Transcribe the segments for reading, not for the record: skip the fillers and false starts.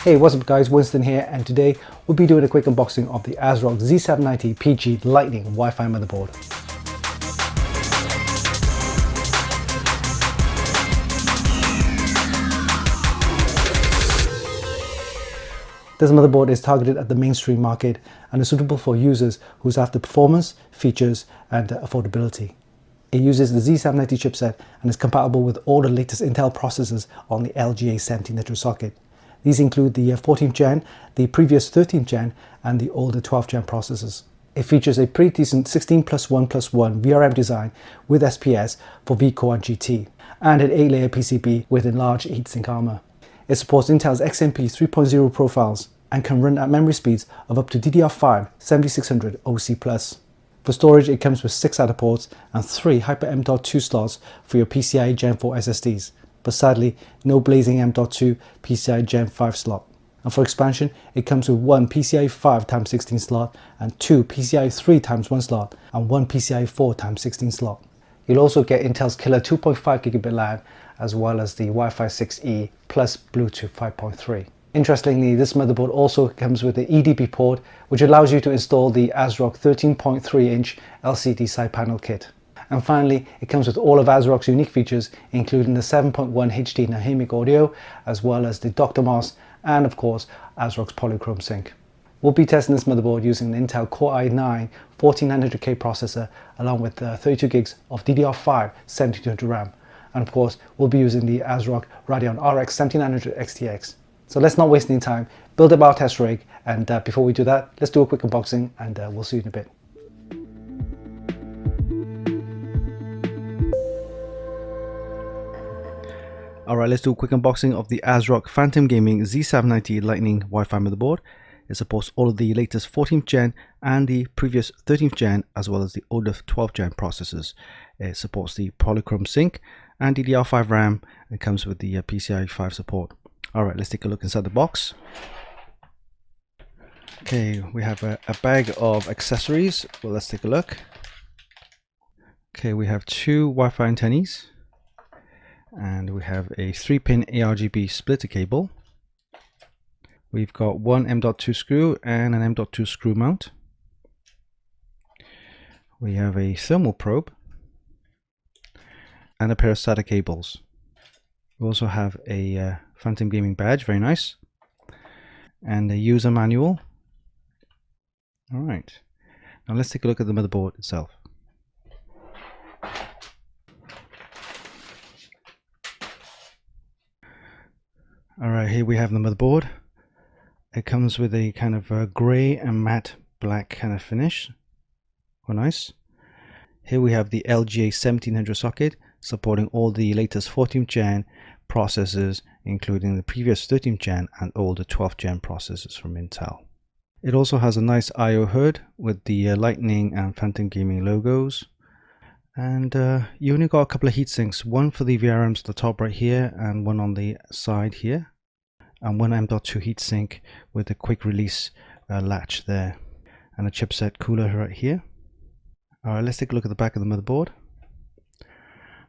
Hey, what's up guys, Winston here, and today we'll be doing a quick unboxing of the ASRock Z790 PG Lightning Wi-Fi motherboard. This motherboard is targeted at the mainstream market and is suitable for users who's after performance, features and affordability. It uses the Z790 chipset and is compatible with all the latest Intel processors on the LGA 1700 socket. These include the 14th gen, the previous 13th gen and the older 12th gen processors. It features a pretty decent 16+1+1 VRM design with SPS for VCore and GT and an 8-layer PCB with enlarged heatsink armor. It supports Intel's XMP 3.0 profiles and can run at memory speeds of up to DDR5 7600 OC+. For storage, it comes with 6 SATA ports and 3 Hyper M.2 slots for your PCIe Gen 4 SSDs, but sadly no blazing M.2 PCIe Gen 5 slot. And for expansion, it comes with 1 PCIe 5x16 slot and 2 PCIe 3x1 slot and 1 PCIe 4x16 slot. You'll also get Intel's killer 2.5 gigabit LAN as well as the Wi-Fi 6E plus Bluetooth 5.3. Interestingly, this motherboard also comes with the eDP port, which allows you to install the ASRock 13.3-inch LCD side panel kit. And finally, it comes with all of ASRock's unique features, including the 7.1 HD dynamic audio, as well as the Dr. Moss, and of course, ASRock's polychrome sync. We'll be testing this motherboard using an Intel Core i9 14900K processor, along with 32 gigs of DDR5 7200 RAM. And of course, we'll be using the ASRock Radeon RX 7900 XTX. So let's not waste any time, build up our test rig, and before we do that, let's do a quick unboxing and we'll see you in a bit. Alright, let's do a quick unboxing of the ASRock Phantom Gaming Z790 Lightning Wi-Fi motherboard. It supports all of the latest 14th gen and the previous 13th gen, as well as the older 12th gen processors. It supports the polychrome sync and DDR5 RAM, and it comes with the PCIe 5 support. Alright, let's take a look inside the box. Okay, we have a bag of accessories. Well, let's take a look. Okay, we have 2 Wi-Fi antennas, and we have a 3-pin ARGB splitter cable. We've got 1 M.2 screw and an M.2 screw mount. We have a thermal probe and a pair of SATA cables. We also have a Phantom Gaming badge, very nice, and a user manual. Alright, now let's take a look at the motherboard itself. Alright, here we have the motherboard. It comes with a kind of grey and matte black kind of finish. Quite nice. Here we have the LGA 1700 socket, supporting all the latest 14th gen processors, including the previous 13th gen and older 12th gen processors from Intel. It also has a nice I/O hood with the Lightning and Phantom Gaming logos. And you only got a couple of heat sinks, one for the VRMs at the top right here and one on the side here, and one M.2 heatsink with a quick release latch there, and a chipset cooler right here. Alright, let's take a look at the back of the motherboard.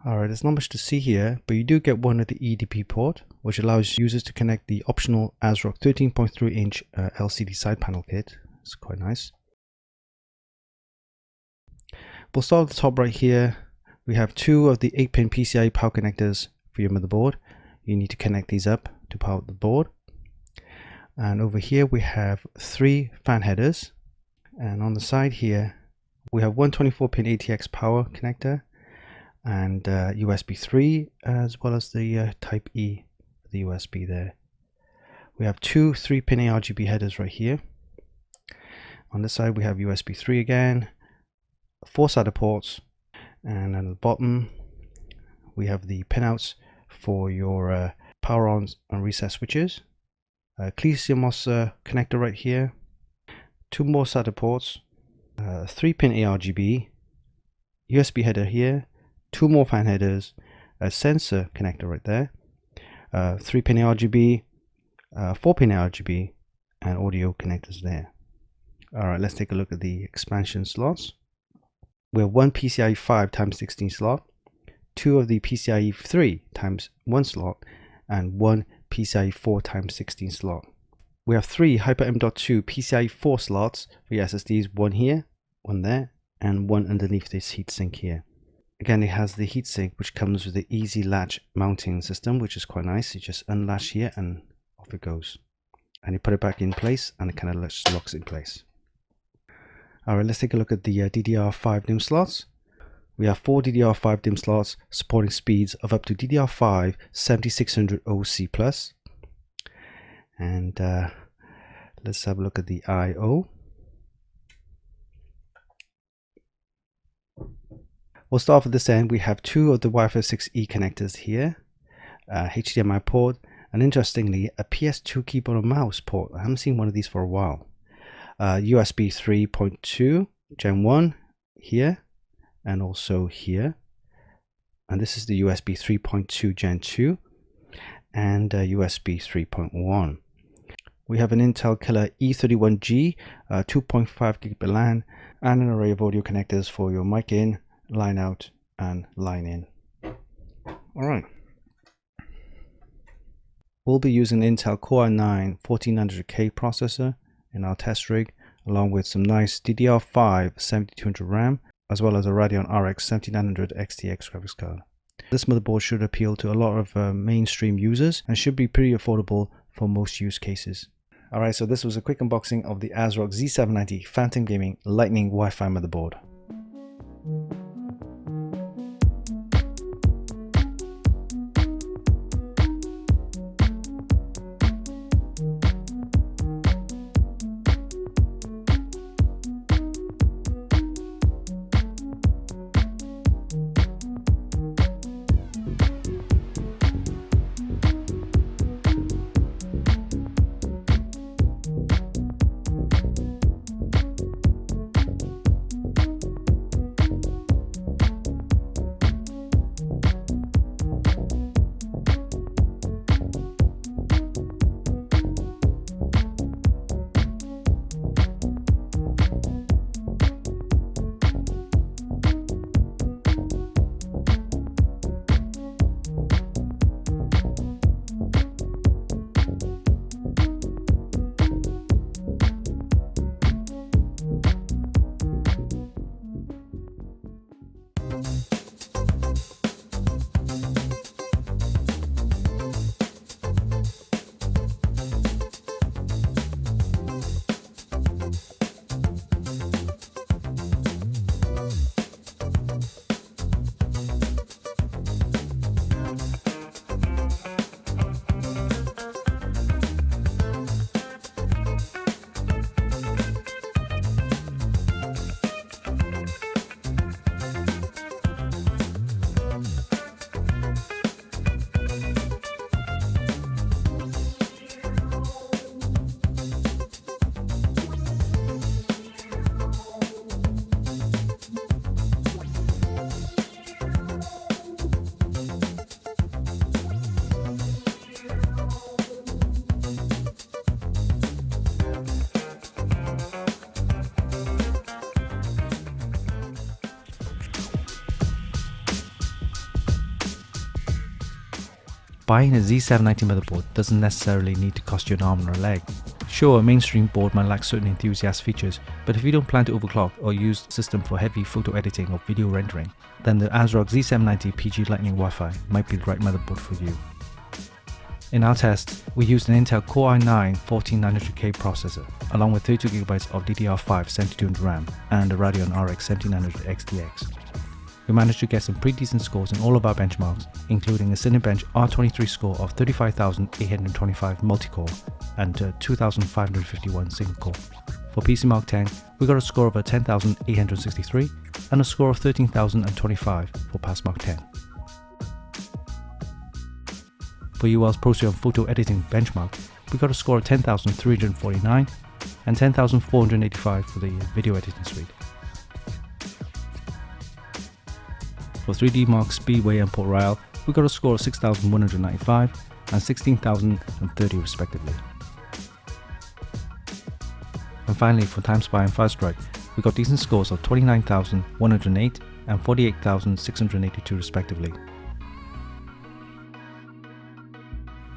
Alright, there's not much to see here, but you do get one at the eDP port, which allows users to connect the optional ASRock 13.3-inch LCD side panel kit. It's quite nice. We'll start at the top right here. We have 2 of the 8-pin PCIe power connectors for your motherboard. You need to connect these up to power the board. And over here we have 3 fan headers, and on the side here we have one 24-pin ATX power connector and USB 3, as well as the Type E, the USB there. We have 2 3-pin ARGB headers right here. On this side we have USB 3 again, 4 SATA ports, and at the bottom we have the pinouts for your power on and reset switches, clear CMOS connector right here, 2 more SATA ports, 3-pin ARGB, USB header here, 2 more fan headers, a sensor connector right there, 3-pin ARGB, 4-pin ARGB, and audio connectors there. Alright, let's take a look at the expansion slots. We have 1 PCIe 5x16 slot, 2 of the PCIe 3x1 slot, and 1 PCIe 4x16 slot. We have 3 Hyper M.2 PCIe 4 slots for your SSDs, one here, one there, and one underneath this heatsink here. Again, it has the heatsink which comes with the easy latch mounting system, which is quite nice. You just unlatch here and off it goes. And you put it back in place and it kind of just locks in place. Alright, let's take a look at the DDR5 DIMM slots. We have 4 DDR5 DIMM slots supporting speeds of up to DDR5 7600 OC+. And let's have a look at the I/O. We'll start with this end. We have 2 of the Wi-Fi 6E connectors here, HDMI port, and interestingly a PS2 keyboard and mouse port. I haven't seen one of these for a while. USB 3.2 Gen 1 here, and also here. And this is the USB 3.2 Gen 2 and USB 3.1. We have an Intel Killer E31G, 2.5 gigabit LAN, and an array of audio connectors for your mic in, line out, and line in. Alright. We'll be using an Intel Core i9 14900K processor in our test rig, along with some nice DDR5 7200 RAM, as well as a Radeon RX 7900 XTX graphics card. This motherboard should appeal to a lot of mainstream users and should be pretty affordable for most use cases. Alright, so this was a quick unboxing of the ASRock Z790 Phantom Gaming Lightning Wi-Fi motherboard. Buying a Z790 motherboard doesn't necessarily need to cost you an arm or a leg. Sure, a mainstream board might lack certain enthusiast features, but if you don't plan to overclock or use the system for heavy photo editing or video rendering, then the ASRock Z790 PG Lightning Wi-Fi might be the right motherboard for you. In our tests, we used an Intel Core i9 14900K processor, along with 32GB of DDR5 7200 RAM and a Radeon RX 7900 XTX. We managed to get some pretty decent scores in all of our benchmarks, including a Cinebench R23 score of 35,825 multi-core and 2,551 single-core. For PC Mark 10, we got a score of 10,863 and a score of 13,025 for Pass Mark 10. For UL's Procyon photo editing benchmark, we got a score of 10,349 and 10,485 for the video editing suite. For 3D Mark Speedway and Port Royal, we got a score of 6,195 and 16,030 respectively. And finally, for Time Spy and Firestrike, we got decent scores of 29,108 and 48,682 respectively.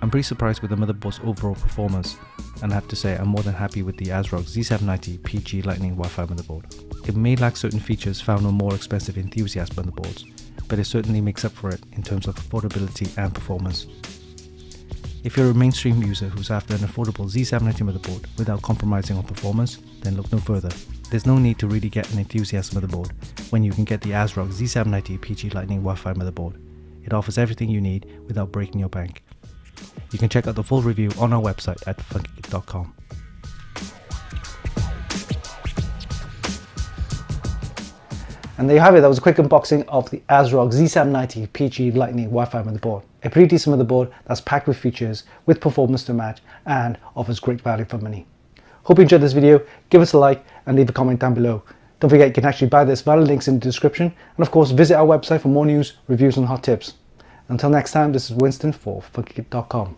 I'm pretty surprised with the motherboard's overall performance, and I have to say I'm more than happy with the ASRock Z790 PG Lightning Wi-Fi motherboard. It may lack certain features found on more expensive enthusiast motherboards, but it certainly makes up for it in terms of affordability and performance. If you're a mainstream user who's after an affordable Z790 motherboard without compromising on performance, then look no further. There's no need to really get an enthusiast motherboard when you can get the ASRock Z790 PG Lightning Wi-Fi motherboard. It offers everything you need without breaking your bank. You can check out the full review on our website at funkykit.com. And there you have it, that was a quick unboxing of the ASRock Z790 PG Lightning Wi-Fi motherboard. A pretty decent motherboard that's packed with features, with performance to match, and offers great value for money. Hope you enjoyed this video. Give us a like and leave a comment down below. Don't forget you can actually buy this via links in the description, and of course visit our website for more news, reviews and hot tips. Until next time, this is Winston for Funkykit.com.